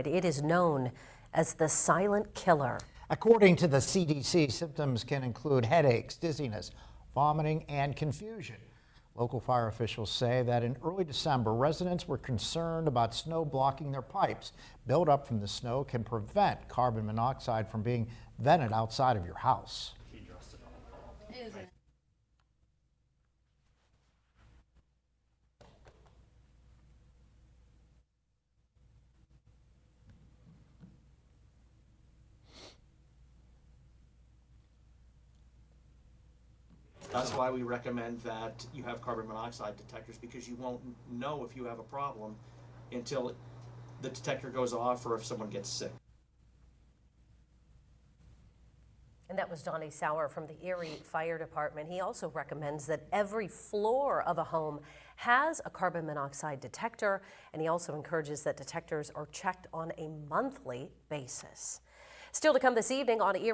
monoxide. It is known as the silent killer. According to the CDC, symptoms can include headaches, dizziness, vomiting, and confusion. Local fire officials say that in early December, residents were concerned about snow blocking their pipes. Buildup from the snow can prevent carbon monoxide from being vented outside of your house. That's why we recommend that you have carbon monoxide detectors, because you won't know if you have a problem until the detector goes off or if someone gets sick. And that was Donnie Sauer from the Erie Fire Department. He also recommends that every floor of a home has a carbon monoxide detector, and he also encourages that detectors are checked on a monthly basis. Still to come this evening on Erie.